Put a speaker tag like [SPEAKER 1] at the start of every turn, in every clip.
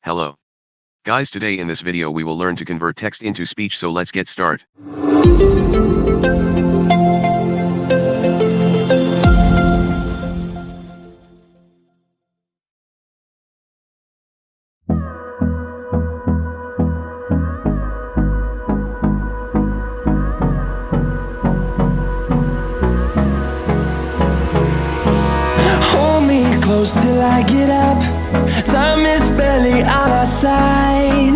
[SPEAKER 1] Hello. Guys, today in this video we will learn to convert text into speech, so let's get started.
[SPEAKER 2] Hold me close till I get up. Time is barely on our side.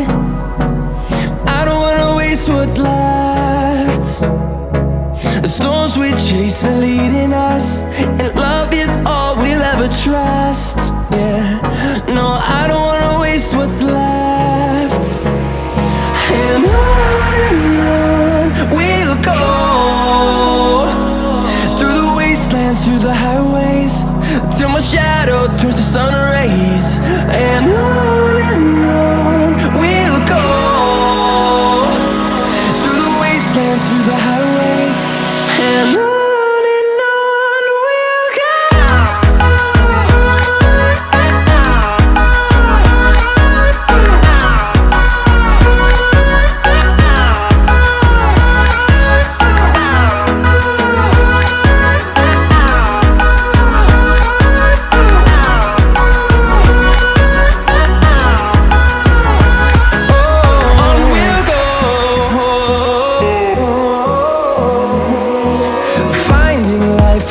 [SPEAKER 2] I don't wanna waste what's left. The storms we chase are leading us, and love is all we'll ever trust. Yeah, no, I don't wanna waste what's left. And on we'll go, through the wastelands, through the highways, till my shadow turns to sun rays. And on we'll go, through the wastelands, through the highways, and on we'll go.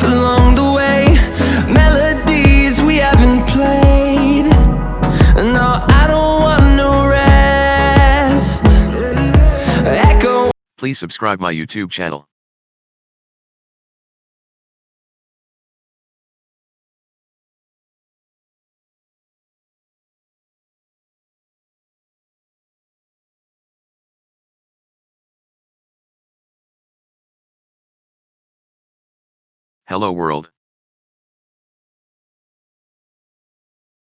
[SPEAKER 2] Along the way, melodies we haven't played. No, I don't want no rest. Echo.
[SPEAKER 1] Please subscribe my YouTube channel. Hello world.